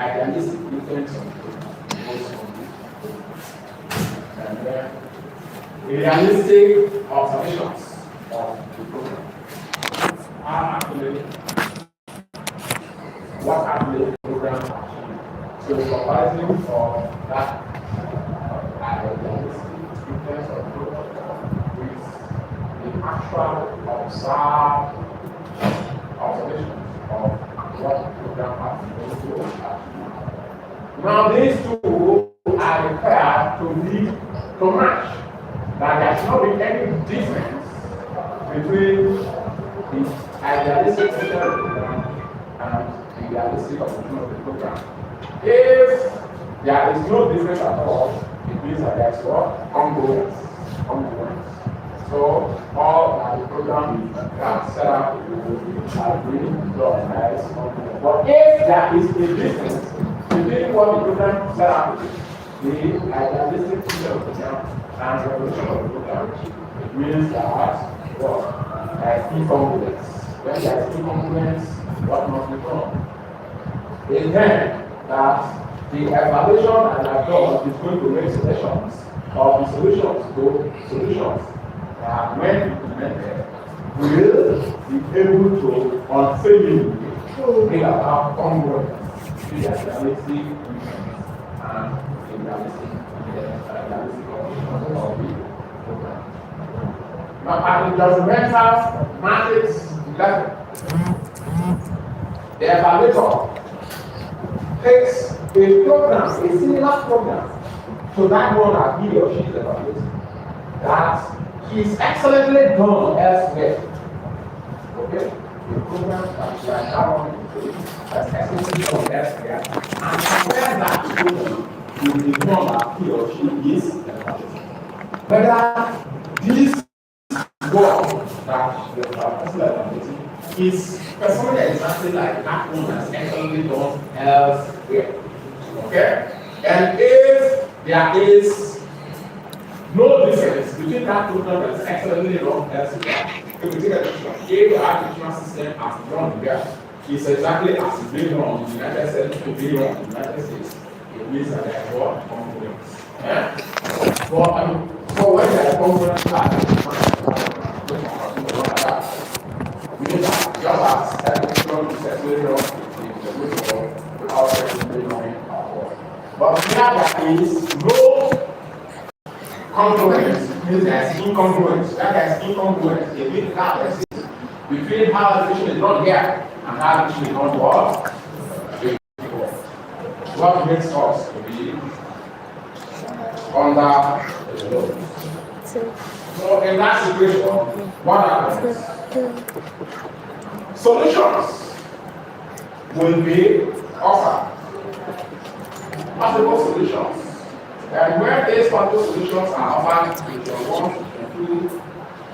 idealistic influence on and realistic observations of the program are actually what actually the program achieved. So supervising for that idealistic influence of the program with the actual observed observations of what the program has been able to achieve. Now these two are required to match. That there should not be any difference between the idealistic nature of the program and the realistic operation of the program. If there is no difference at all, it means that there is what? Congruence. So all the program can set up are really done, right? But if there is a difference between what the program set up, the idealistic nature of the program and the revolution of the program, it means that what? There is incongruence. When there is incongruence, what must be done? Again, that the evaluation and adult is going to make suggestions of the solutions to solutions that when implemented will be able to unfailingly bring about congruence with the realistic and the realistic conditions of the program. Now, at the judgmental matrix level, the evaluator takes a program, a similar program, to that one that he or she is evaluating, that is excellently done elsewhere. Okay? The program that you are now on that's excellently done elsewhere, and compare that program with the one that he or she is evaluating. Whether this work that the person evaluating is personally exactly like that one that's excellently done elsewhere. Okay? And if there is no difference between that program that's excellently done elsewhere, if we take a picture, if the educational system as done here is exactly as it's being done in the United States, to be done in the United States, it means that there is what? Confidence. Yeah? So when there is confidence, just as education is essentially wrong in the way of without technically knowing our work. But here there is no congruence, means there is incongruence. That there is incongruence, a big gap exists between how education is done here and how education is done what? What makes us to be under the law. So in that situation, what happens? Solutions will be offered. Possible solutions. And when these possible solutions are offered, with your 1, 2,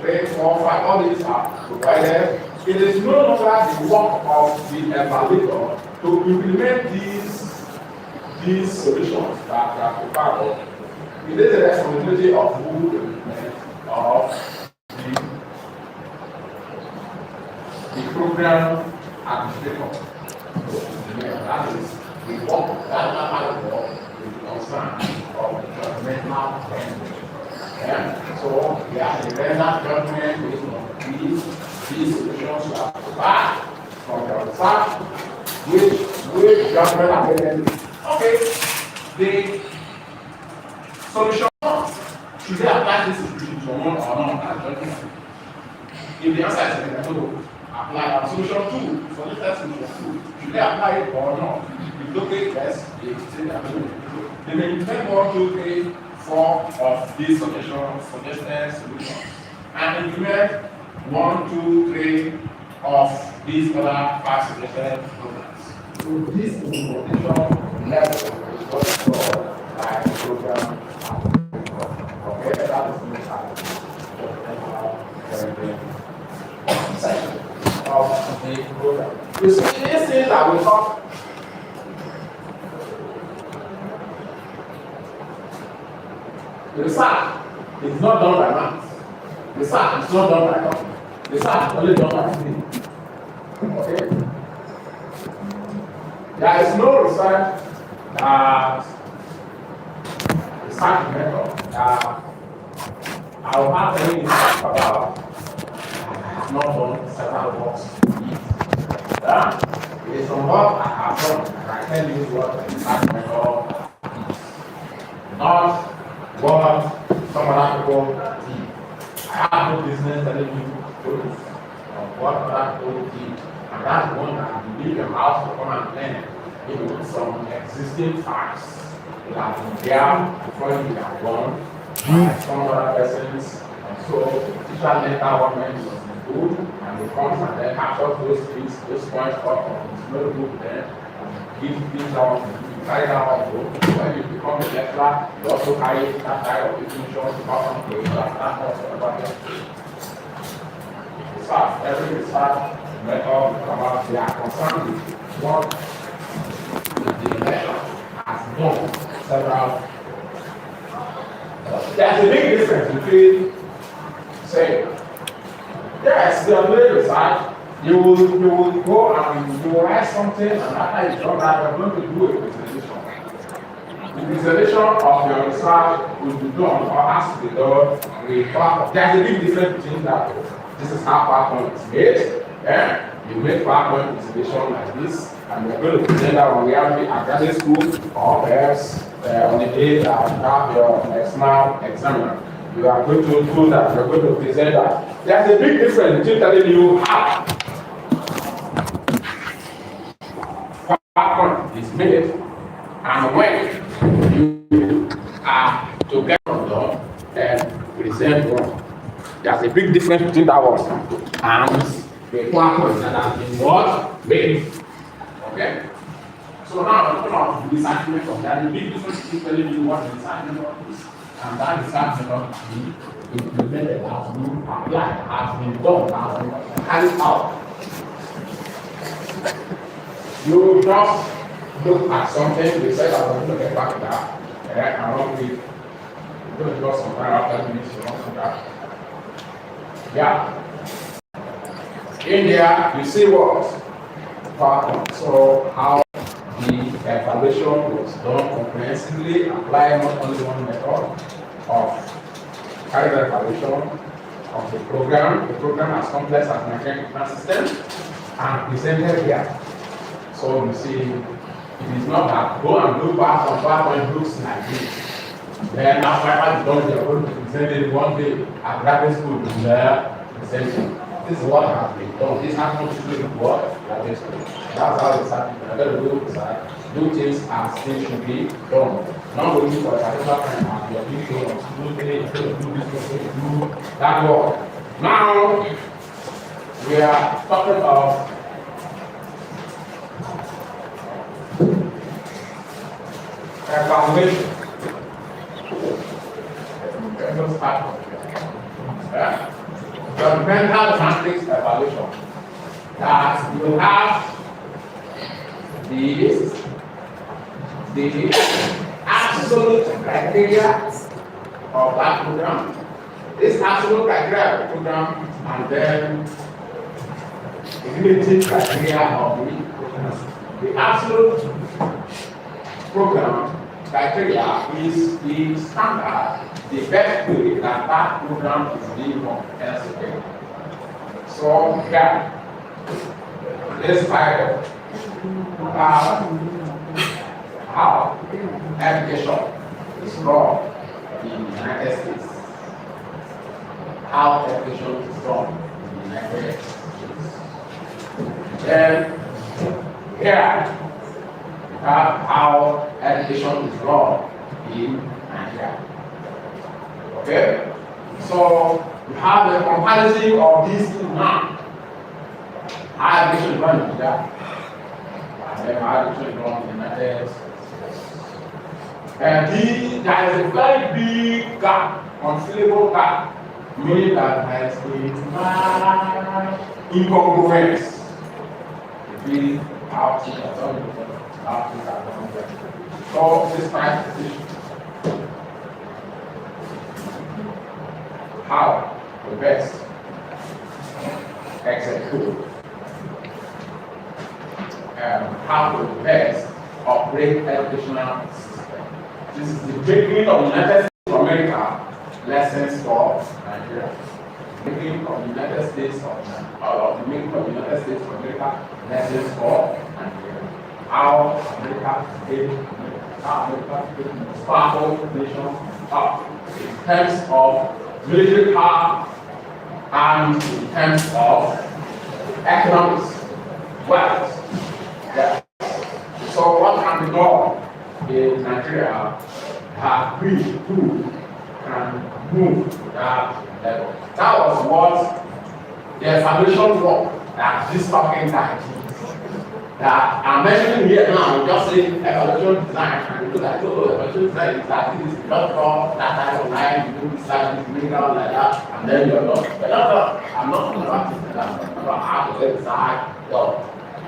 3, 4, 5, all these are provided, it is no longer the work of the evaluator to implement these solutions that are provided. It is the responsibility of who the implement of the program administrator. That is the work, that part of the work is the concern of the judgmental entity. Yeah? So we have to render judgment based on these solutions you have to provide from the research, which judgment are given. Okay, the solution should they apply this solution to one or not? If the answer is no, apply solution 2, solution 2. Should they apply it or not? If they say yes, they say no. They may implement 1, 2, 3, 4 of these suggested solutions and implement 1, 2, 3 of these other 5 suggested programs. So this implementation level is what is called by program. Okay, that is the section of the program. You see, these things that we talk. Research is not done by math. Research is not done by talking. Research is only done by thinking. Okay? There is no research research method I will have any research about not done several works. It is from what I have done, and I tell you what the research method is, not what some other people did. I have no business telling you truth of what other people did, and that's one that you leave your house to come and learn. With some existing facts that have been there before you are born by some other persons. And so teacher mental government was good, and they comes and then captures those things, those points up on his notebook then, and give things out to you. Carry that out. When you become a lecturer, you also carry that type of information to pass on to you. That's also about it. Research, every research method about they are concerned with what the election has done several. There's a big difference between saying, yes, the only research, you will go and you will write something, and after you've done that, you're going to do a presentation. The presentation of your research will be done or has to be done with PowerPoint. There's a big difference between that. This is how PowerPoint is made. Yeah? You make PowerPoint presentation like this, and you're going to present that on reality at graduate school or perhaps on the day that you have your external examiner. You are going to do that, you're going to present that. There's a big difference between telling you how PowerPoint is made and when you are to get from them and present one. There's a big difference between that one and the PowerPoint that has been what made. Okay? So now I'm talking about the research method. There's a big difference between telling you what the research method is and that research method has been implemented, has been applied, has been done, has been carried out. You just look at something, they said I was going to get back to that, and I don't think you're going to go some time after minutes, you don't do that. Yeah. In there, you see what? So how the evaluation was done comprehensively, applying not only one method of carrying evaluation of the program. The program as complex as mechanical system and presented here. So you see, it is not that go and look back on PowerPoint looks like this. Then after you've done, you're going to present it one day at graduate school in the presenting. This is what has been done. This has not to do with what graduate school. That's how it's happening. You're going to do things as they should be done. Not waiting for a particular time as you're being told do this, do that work. Now we are talking about evaluation. Let's start. The mental matrix evaluation. That you have the absolute criteria of that program. This absolute criteria of the program, and then the relative criteria of the program. The absolute program criteria is the standard, the best way that that program is being executed. So here, this file how education is run in the United States. How education is run in the United States. Then here we have how education is run in Nigeria. Okay? So we have the comparison of these two now. How education is run in Nigeria. And then how education is run in the United States. And there is a very big gap, unfillable gap, meaning that there is a large incongruence between how things are done and how things are done. So this kind of issue. How the best execute how to best operate educational system. This is the beginning of United States of America lessons for Nigeria. Making of the United States of making of the United States of America lessons for Nigeria. How America became the most powerful nation up in terms of military power and in terms of economics, wealth. Yeah. So what can be done in Nigeria have we who can move to that level. That was what the foundation work that this talking guy did. That I'm mentioning here now, just saying evaluation design, and people like, oh, evaluation design is exactly this, you just draw that type of line, you do this like this, make out like that, and then you're done. But I'm not talking about this, I'm talking about how to get design done.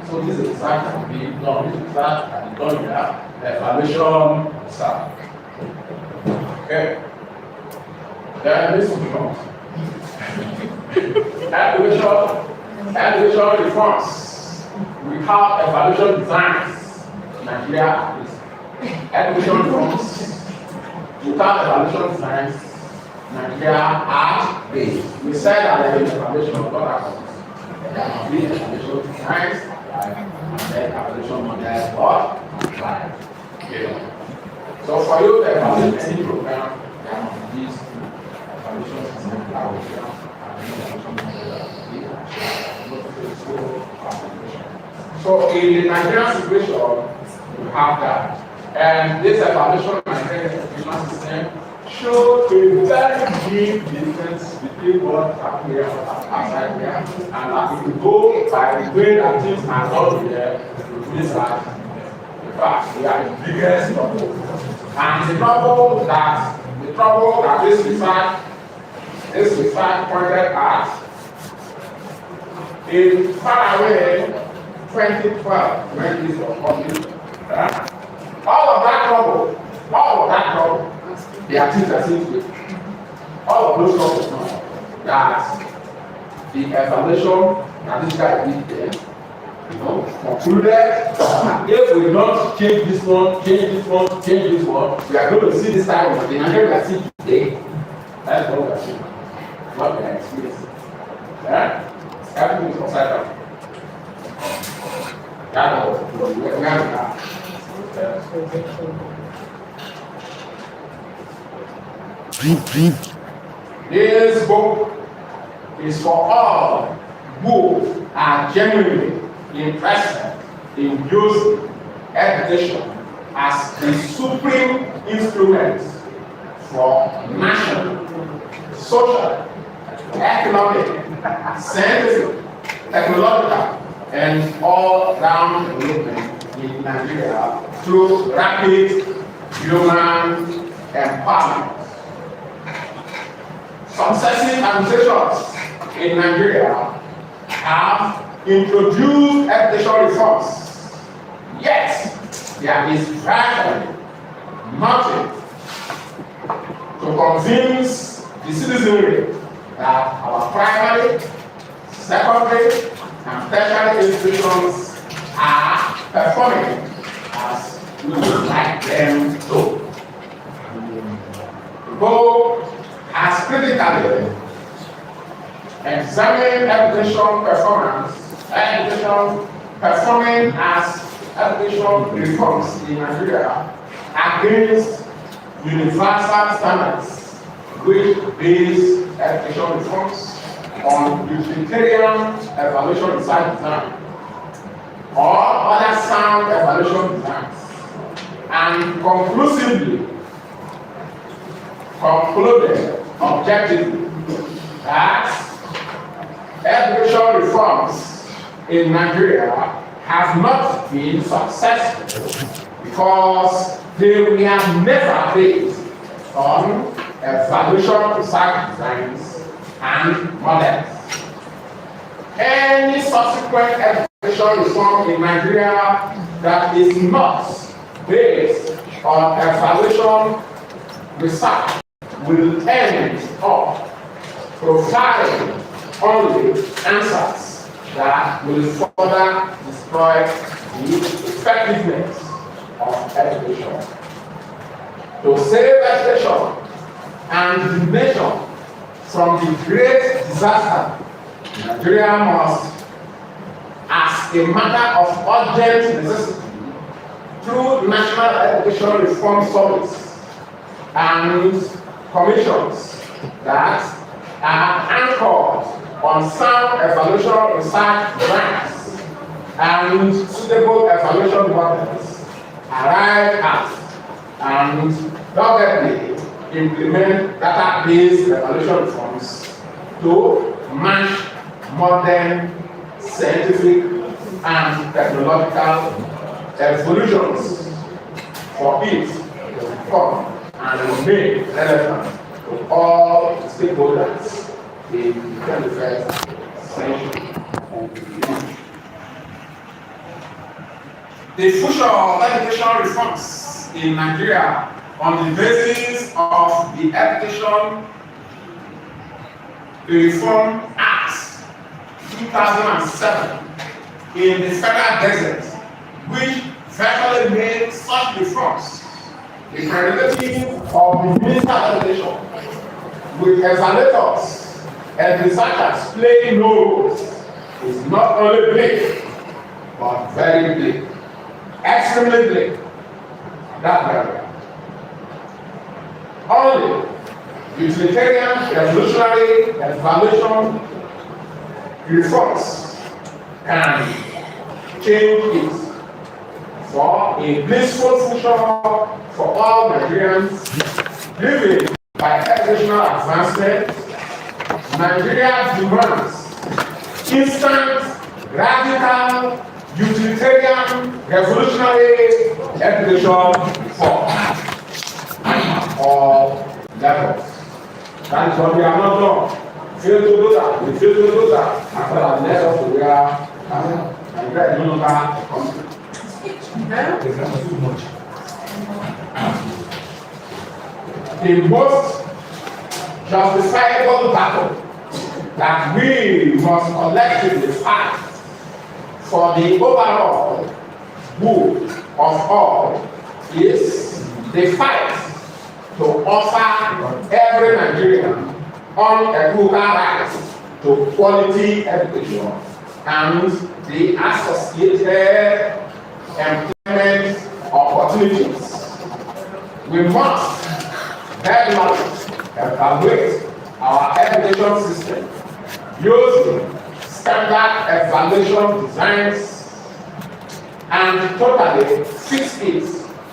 So this is design that can be done, this is design that can be done here, the evaluation design. Okay. Then this becomes evaluation reforms. We have evaluation designs in Nigeria. Evaluation reforms. Without evaluation designs, Nigeria are based. We said that there is evaluation of other outcomes. There must be evaluation designs and then evaluation models or life. So for you to evaluate any program, there must be these evaluation systems that will be evaluation models. So in the Nigerian situation, we have that. And this evaluation Nigerian educational system shows a very big difference between what happened here and outside here. And that if you go by the way that things are done here, this are, in fact, we are the biggest trouble. And the trouble that this research pointed at is far away 2012 when this was published. All of that trouble, the activities are seen to all of those troubles now, that the evaluation that this guy did there, concluded that if we don't change this one, we are going to see this type of thing, and then we are seeing today. That's what we are seeing, what we are experiencing. Everything is upside down. This book is for all who are genuinely interested in using education as the supreme instrument for national, social, economic, scientific, technological, and all-round development in Nigeria through rapid human empowerment. Successive administrations in Nigeria have introduced educational reforms, yet there is virtually nothing to convince the citizenry that our primary, secondary, and tertiary institutions are performing as we would like them to. The board has critically examined education performing as education reforms in Nigeria against universal standards which base education reforms on utilitarian evaluation design or other sound evaluation designs, and conclusively concluded objectively that education reforms in Nigeria have not been successful because they were never based on evaluation designs and models. Any subsequent education reform in Nigeria that is not based on evaluation research will end up providing only answers that will further destroy the effectiveness of education. To save education and the nation from the great disaster, Nigeria must, as a matter of urgent necessity, through National Education Reform Service and commissions that are anchored on sound evaluation research grants and suitable evaluation models, arrive at and doggedly implement data-based evaluation reforms to match modern scientific and technological evolutions for it to become and remain relevant to all stakeholders in the 21st century. The future of education reforms in Nigeria on the basis of the Education Reform Act 2007 in the Federal Gazette, which virtually made such reforms the prerogative of the Minister of Education, with evaluators and researchers playing roles, is not only bleak, but very bleak, extremely bleak. That area. Only utilitarian revolutionary evaluation reforms can change it for a blissful future for all Nigerians driven by educational advancement. Nigeria demands instant, radical, utilitarian, revolutionary education reform at all levels. That is what we are not done. Fail to do that. We fail to do that. After that, let us to where Nigeria is no longer a country. The most justifiable battle that we must collectively fight for the overall good of all is the fight to offer every Nigerian unequivocal rights to quality education and the associated employment opportunities. We must definitely evaluate our education system using standard evaluation designs and totally fix it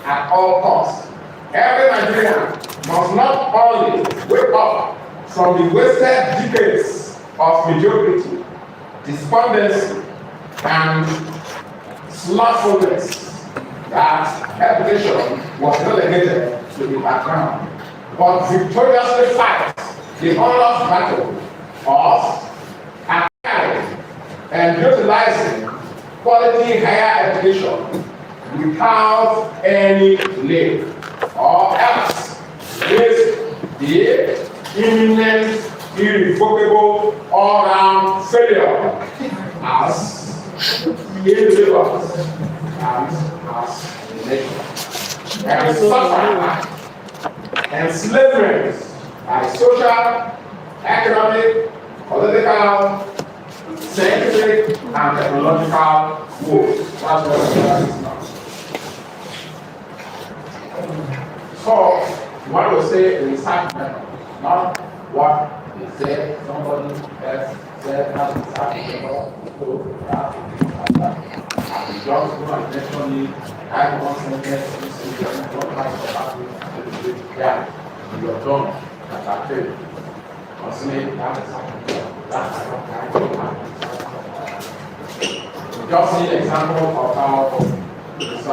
at all costs. Every Nigerian must not only wake up from the wasted decades of mediocrity, despondency, and slothfulness that education was relegated to the background, but victoriously fight the honest battle of acquiring and utilizing quality higher education without any delay, or else risk the imminent, irrevocable, all-round failure as individuals and as a nation. And suffer enslavement by social, economic, political, scientific, and technological woes. That's what we are now. So, you want to say a research method, not what they said, somebody else said, not research method, so that. And just go and mention it, I want sentence, you don't like the yeah, you're done, that's actually. Constantly, that's just see an example of how this is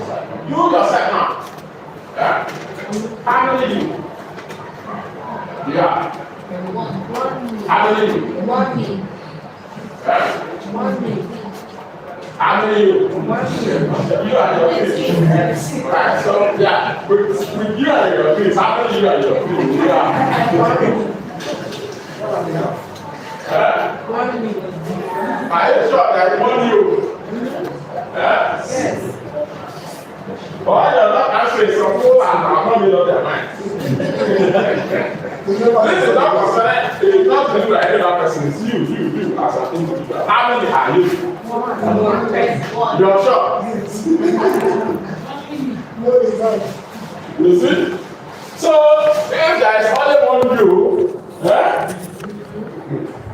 like. You yourself now. Yeah? How many you? Yeah. How many you? Yeah? How many you? You are your kids. Right, so yeah, with you and your kids, how many you and your kids? Yeah. Are you sure that one you? Yes. Why you're not answering some people and have not made up their minds? This is not concerned. It's not to do like any other person. It's you as an individual. How many are you? One. You're sure? You see? So if there is only one you, then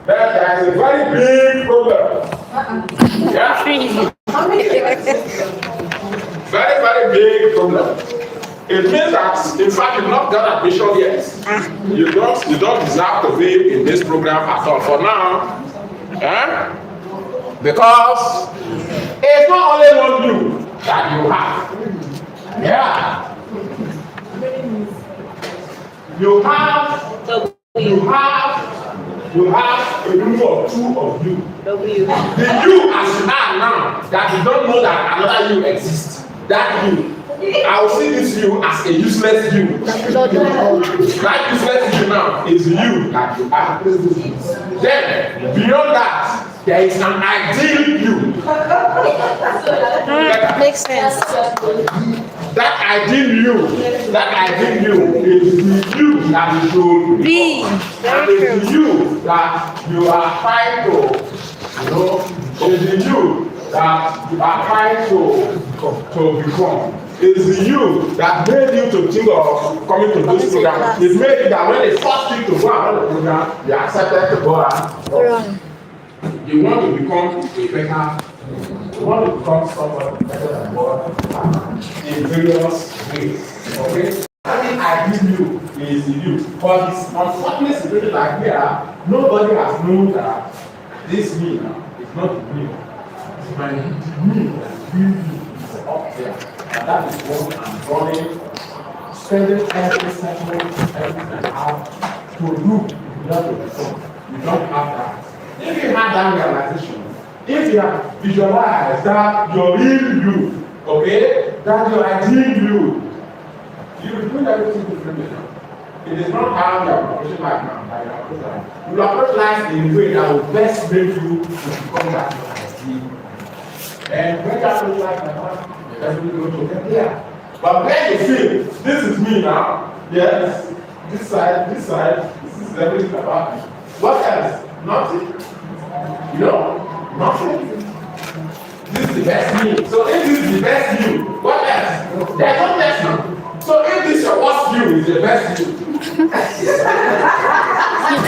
there is a very big problem. Yeah? Very, very big problem. It means that, in fact, you've not got admission yet. You don't deserve to be in this program at all for now. Because it's not only one you that you have. Yeah. You have a group of two of you. The you as you are now that you don't know that another you exists. That you. I will see this you as a useless you. That useless you now is you that you are. Then, beyond that, there is an ideal you. Makes sense. That ideal you is the you that you should be. And it's the you that you are trying to, it's the you that you are trying to become. It's the you that made you to think of coming to this program. It made it that when they forced you to go and run the program, you accepted to go and run. You want to become a better, you want to become someone better than God in various ways. Okay? Everything I give you is you. But this unfortunate situation like here, nobody has known that this me now is not the me. The me that you is up there. And that is what I'm running, spending every second, every hour to do. You don't have that. If you have that realization, if you have visualized that your real you, okay, that your ideal you will do everything differently now. It is not how you are approaching life now. You approach life in a way that will best make you to become that your ideal. And when you approach life like that, everything will get there. But when you feel, this is me now, yes, this side, this is everything about me. What else? Nothing. Nothing. This is the best me. So if this is the best you, what else? There's no best now. So if this your worst you is the best you. You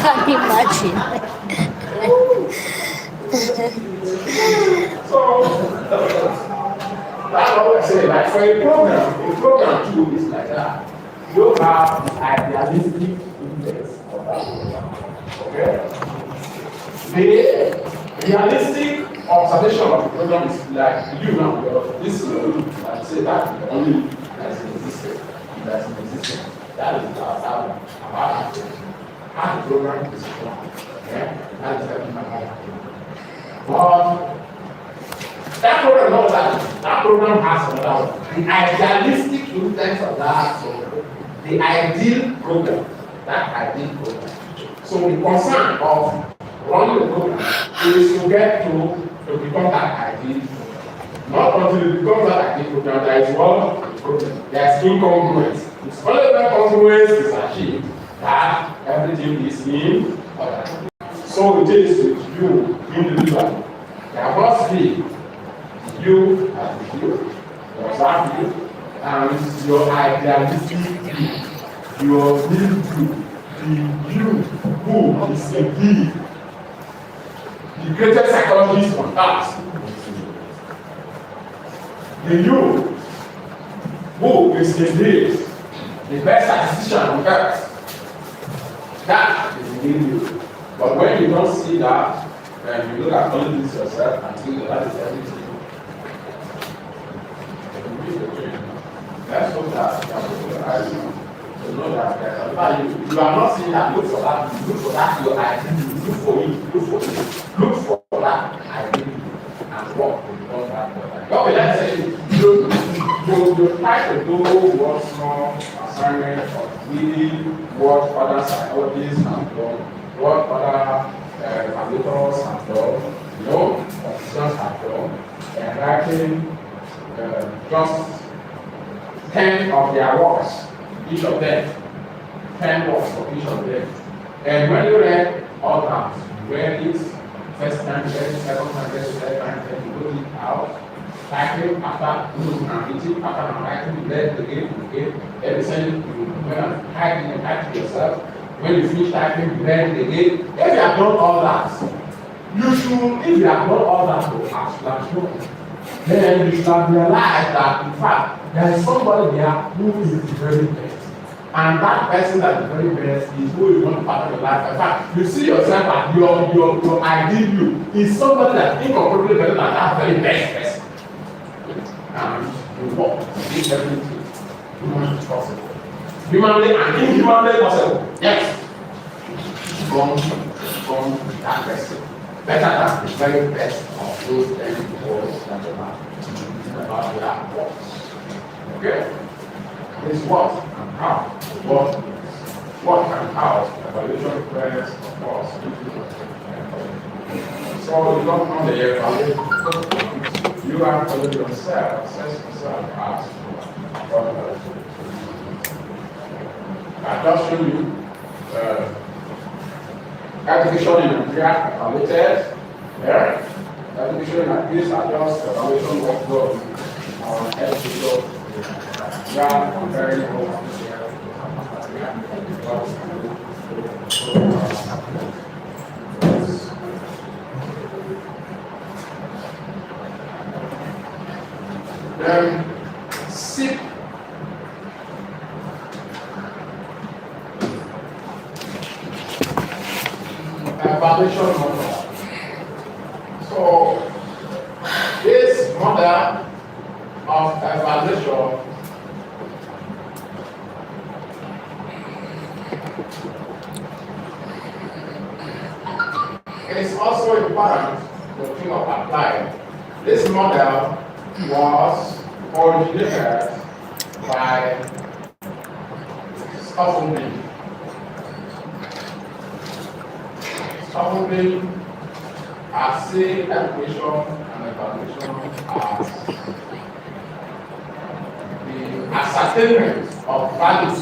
can't imagine. So that's what I say. Like for a program too is like that. You have the idealistic index of that program. Okay? The realistic observation of the program is like you now, this is your room, and say that is the only that is in existence. That is about how the program is run. Okay? That is everything about it. But that program knows that program has another one. The idealistic intent of that program, the ideal program, that ideal program. So the concern of running the program is to get to become that ideal program. Not until you become that ideal program, there is one problem. There is incongruence. It's only when congruence is achieved that everything is in order. So it is with you individually. There must be you as you, observe you, and your idealistic you, your real you, the you who is indeed the greatest psychologist on earth. The you who is indeed the best statistician on earth. That is the real you. But when you don't see that, and you look at only this yourself and think that is everything. Let's hope that you know that you are not seeing that. Look for that your identity. Look for it. Look for that identity and work on that. Okay, let's say you try to do one small assignment of really what other psychologists have done, what other evaluators have done, politicians have done. and writing just 10 of their works, each of them, 10 works of each of them. And when you read all that, you read it first time, you read it second time, you read it third time, then you wrote it out, typing after reading, after writing, you read it again, then you send it to when I'm typing and type to yourself. When you finish typing, you read it again. If you have done all that, if you have done all that to ask that show, then you should have realized that in fact there is somebody there who is the very best. And that person that is the very best is who you want to part of your life. In fact, you see yourself as your ideal you is somebody that is incomparably better than that very best person. And you walk in everything humanly possible. Humanly and inhumanly possible. Yes. From that person. Better than the very best of those words that you have about their works. Okay? This what and how. What and how. Evaluation prayers, of course. So you don't know the evaluation. You have to look yourself, assess yourself, ask what I just show you education in Nigeria evaluated there. Education in Nigeria are just evaluation workflow on education. We are comparing seek evaluation model. So this model of evaluation is also important to think of applying. This model was originated by Stoffel. Stoffel has seen education and evaluation as the ascertainment of values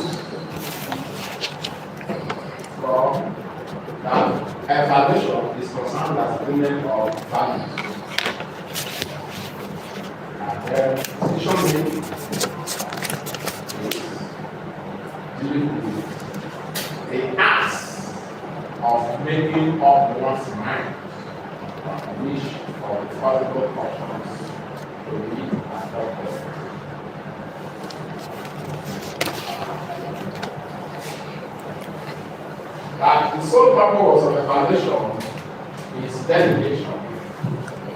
from that evaluation is concerned as ascertainment of values. And then decision making is dealing with the acts of making up one's mind on which of the possible options to be adopted. That the sole purpose of evaluation is delegation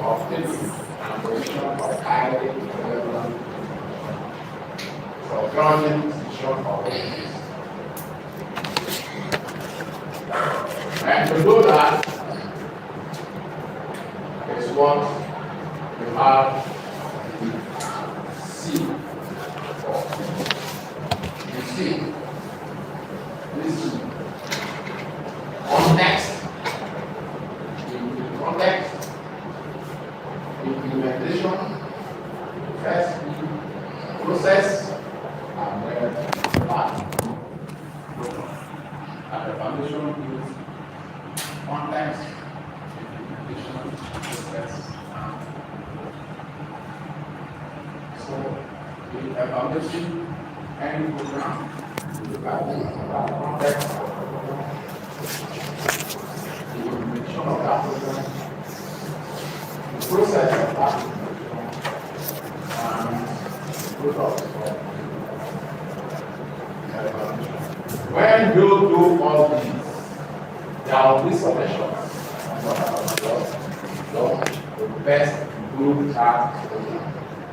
of thinking and position of highly relevant for judging decision of issues. And to do that is what you have C for. You see, this context, in context, implementation, first process, and then part. And the foundation is context, implementation, process, and so the evaluation and program is about context, the implementation of that program, the process of that program, and the product of the evaluation. When you do all these, there will be solutions. The best good task.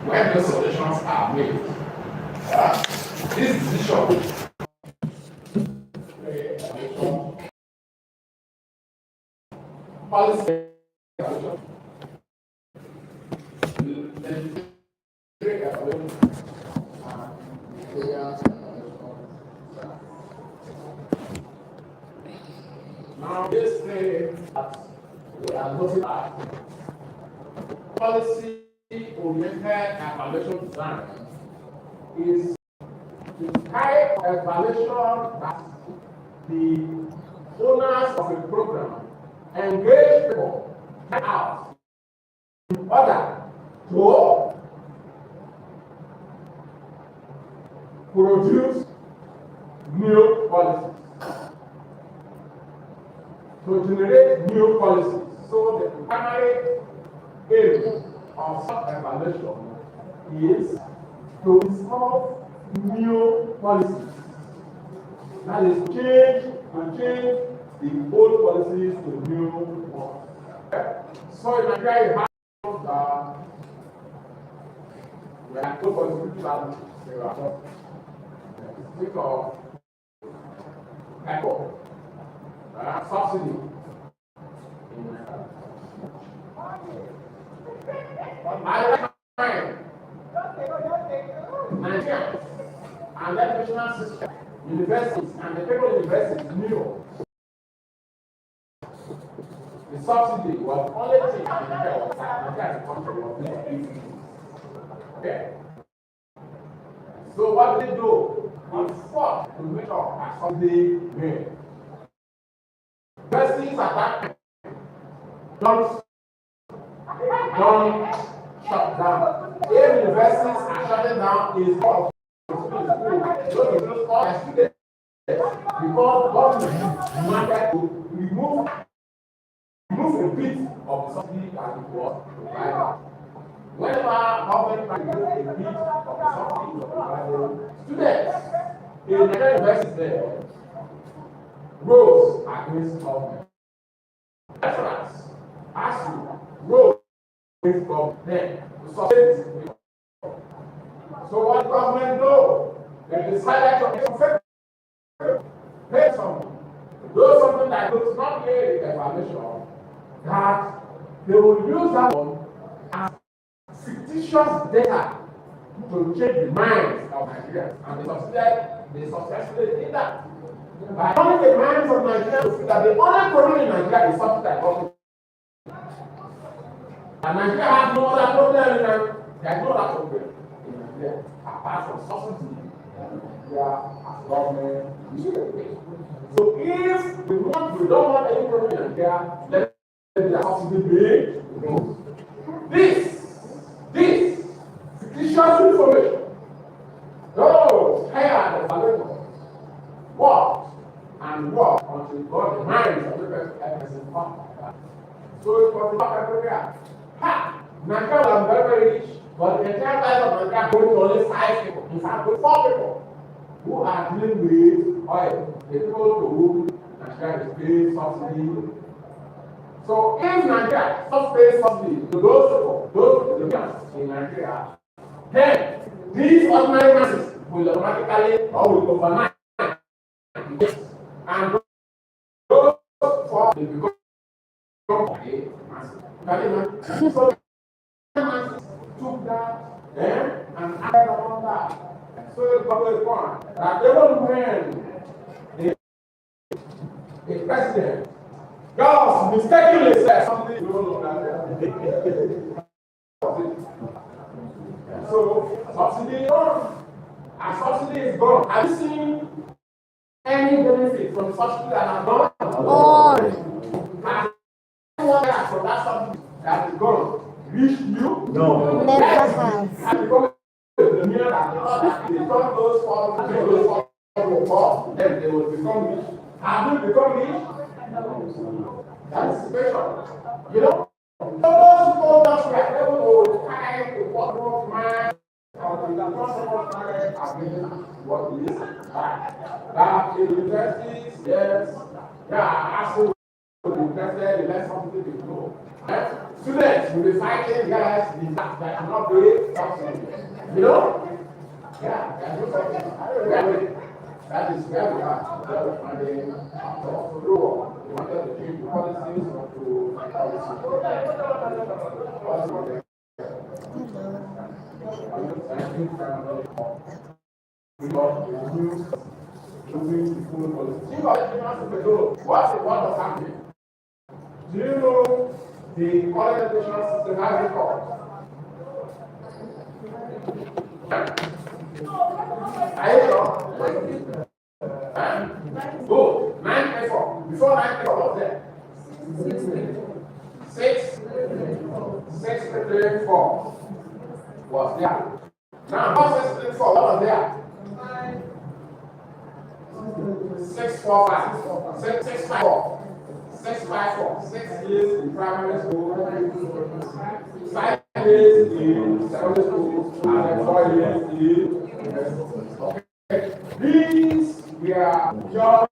When the solutions are made, this decision policy now this thing that we are looking at policy oriented evaluation design is the type of evaluation that the owners of a program engage people out in order to produce new policies, to generate new policies. So the primary aim of such evaluation is to discover new policies. That is to change the old policies to new ones. Okay? So in Nigeria you have we are two policies that there are think of echo, subsidy. I find Nigeria and the educational system, universities and the people universities knew the subsidy was only thing in Nigeria as a country was not. Okay. So what they do is fought to make sure that subsidy made. Universities at that time don't shut down. If universities are shutting down, is because government wanted to remove a bit of the subsidy that it was provided. Whenever government tries to remove a bit of the subsidy it was provided, students in Nigerian universities there rose against government. Lecturers asked you rose against government then to sustain this. So what government do? They decided to pay something. Do something that looks not really evaluation, that they will use that one as fictitious data to change the minds of Nigerians. And they successfully did that. By turning the minds of Nigerians to see that the only problem in Nigeria is something that government. And Nigeria has no other problem in Nigeria. There is no other problem in Nigeria apart from subsidy. As government. So if we don't want any problem in Nigeria, let the subsidy be removed. This fictitious information, those hired evaluators work until God the minds of the person come like that. So it was not everywhere. Nigeria was very rich, but the entire life of Nigeria going to only 5 people, in fact, 4 people who are dealing with oil. The people to whom Nigeria is paying subsidy. So if Nigeria stops paying subsidy to those people in Nigeria, then these ordinary masses will automatically or will overnight and those for the become masses. So the masses took that and added on that. So the public point that even when the president just mistakenly said something you don't know that. So subsidy is gone. And subsidy is gone. Have you seen any benefit from subsidy that are gone? All. Has anyone from that subsidy that is gone reached you? No. Never have. And become the near that they turn those four before, then they will become rich. Have you become rich? That's the situation. You know? So those people just were able to tie to what man or the what is that in universities, yes, actually interested in learn something they know. Students will be fighting guys that cannot do something. You know? Yeah, can do something. That is where we are. And then also do we wanted to change the policies or to what was happening? Do you know the college education system has records? Are you sure? Huh? Good. 934. Before 934, what was there? 6. 634 was there. Now, before 634, what was there? 645. 654. 654. 6 years in primary school, 5 years in secondary school, and then 4 years in university. Okay. These were just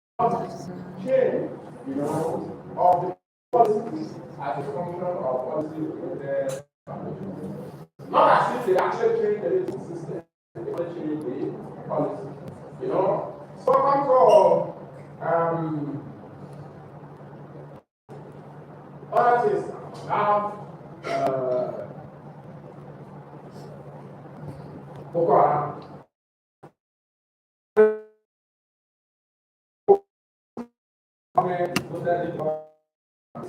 change, of the policies as a function of policy related. Not as if they actually change the rating system, they only change the policy. So come to other things. Now, Boko Haram.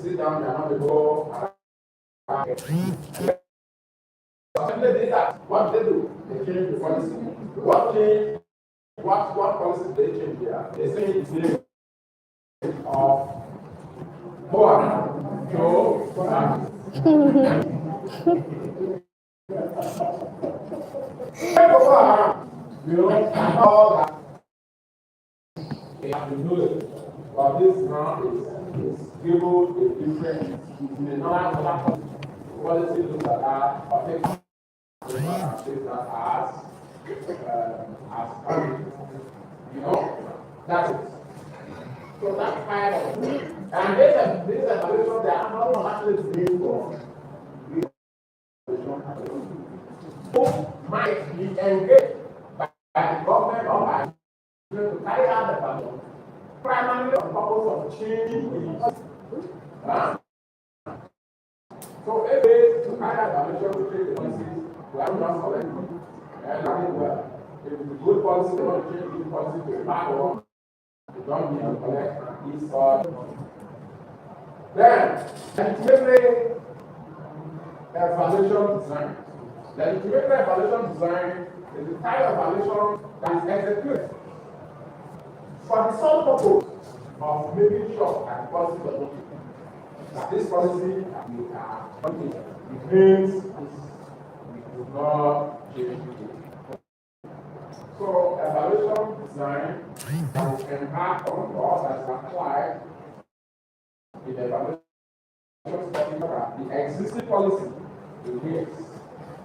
Sit down, they are not the Boko Haram. Simply did that. What they do? They change the policy. What policy they change there? They say it's the name of Boko Haram to Haram. All that they have been doing, but this now is given a different, in another policy looks at that, or take that as that's it. So that's kind of, and this evaluation, they are not actually doing for who might be engaged by the government or by to carry out the evaluation, primarily on purpose of changing the so if it to carry out the evaluation to change the policies, we have not selected. And I think if it's a good policy, they want to change the policy to a bad one. You don't need to collect this or then ultimately evaluation design. The ultimate evaluation design is the type of evaluation that is executed for the sole purpose of making sure that the policy is working. That this policy we are working. It means we do not change it. So evaluation design that is embarked on or that is applied in the evaluation study the existing policy remains.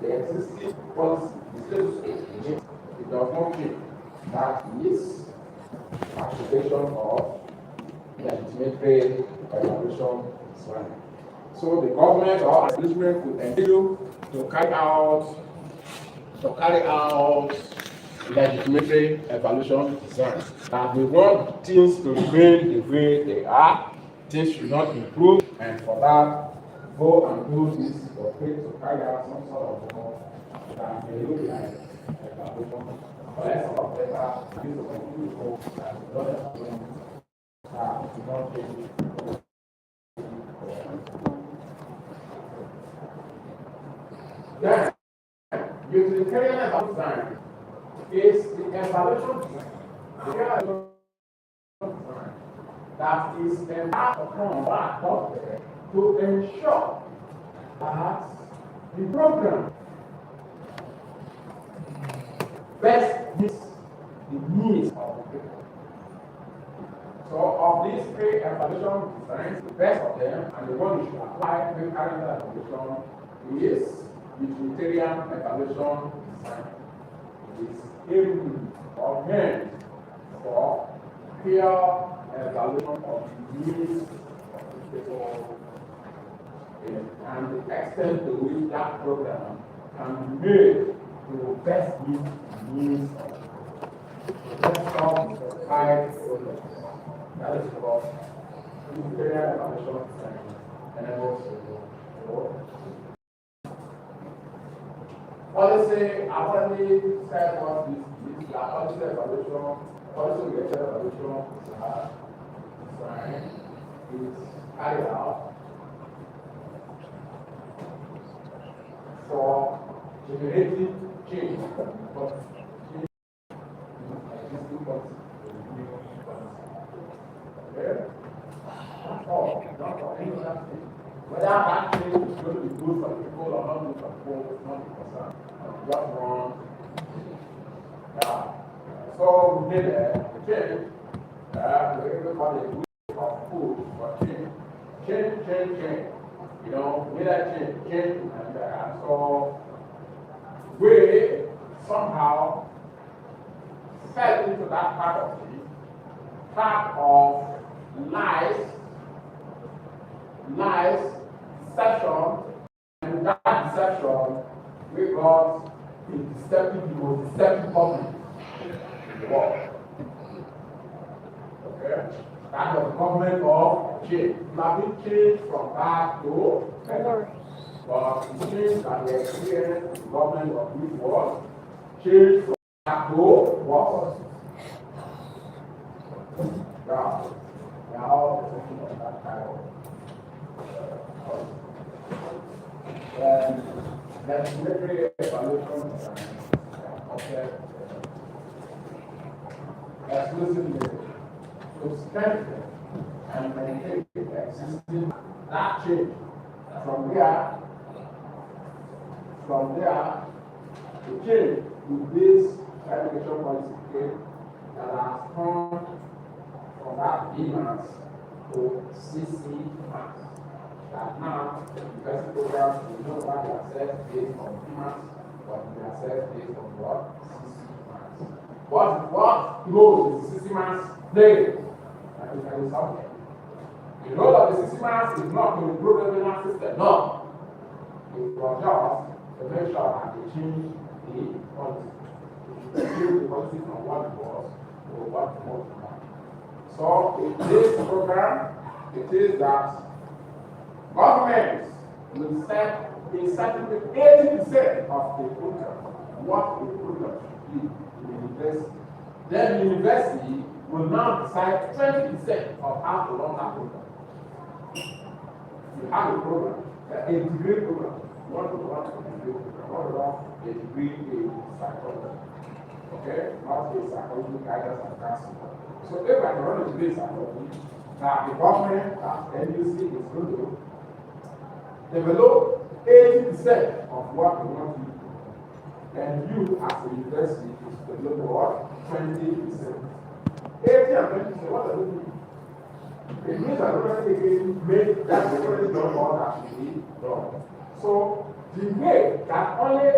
The existing policy is still remains. It does not change. That is application of legitimate evaluation design. So the government or establishment could engage you to carry out legitimate evaluation design. And we want things to remain the way they are. Things should not improve, and for that, go and do this for free to carry out some sort of work that may look like evaluation. But let's talk better, use of computer code and the other that do not change. Then, utilitarian evaluation design is the evaluation design that is embarked upon or adopted to ensure that the program best meets the needs of the people. So of these three evaluation designs, the best of them and the one you should apply when carrying out evaluation is utilitarian evaluation design. It is aimed or meant for peer evaluation of the needs of the people and the extent to which that program can be made to best meet the needs of the people. Let's start with the 5 projects. That is called utilitarian evaluation design. And then also policy, I've already said what this is. Policy evaluation, policy related evaluation design is carried out for generating change, but change existing policy to the new policy. Okay? That's all. Not for any other thing. Whether that change is going to be good for the people or not good for the people is not the concern. What's wrong? Yeah. So we did a change. Everybody agreed on food for change. Change. You know, with that change. And so we somehow fell into that part of lies, deception, and that deception we got the most deceptive public in the world. Okay? That was the government of change. We have been changed from that to better. But the change that we experienced in the government of this world changed from that to what? Yeah. We are all thinking of that kind of there's military evaluation okay. Exclusively to strengthen and maintain existing that change. From there, the change with this education policy that has come from that demands to CC mass. That now the university programs will no longer assess based on demands, but we assess based on what? CC mass. What role does the CC mass play? Let me tell you something. The role of the CC mass is not to improve the learning system, no. It was just to make sure that they change the policy. To change the policy from what it was to what it was now. So in this program, it is that governments will set a certain 80% of the program, what the program should be in the university. Then the university will now decide 20% of how to run that program. You have a program, a degree program. You want to run a degree program. You want to run a degree in psychology. Okay? Not a psychology guidance and counseling. So if I can run a degree in psychology, now the government, NUC, is going to develop 80% of what we want to do. And you, as a university, is develop what? 20%. 80 and 20%, what does it mean? It means that we make that the already done all that should be done. So the way that only a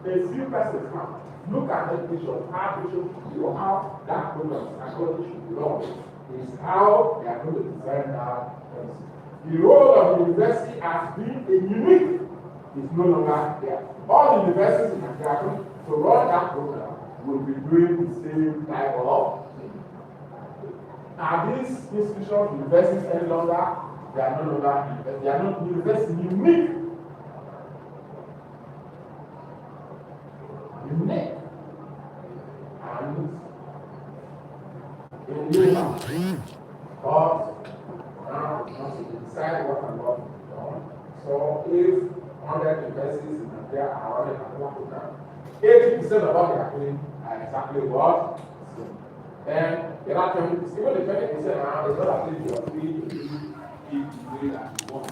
few persons can look at education, how we should do, how that program psychology should be done, is how they are going to design that policy. The role of the university as being a unique is no longer there. All the universities in Nigeria to run that program will be doing the same type of thing. Are these institutions, universities any longer? They are no longer, they are not universities unique. Unique. And in Europe, but now we must decide what and what to be done. So if 100 universities in Nigeria are running another program, 80% of what they are doing are exactly what? Then the other 20%, even the 20% now is not as if you are free to do each degree that you want.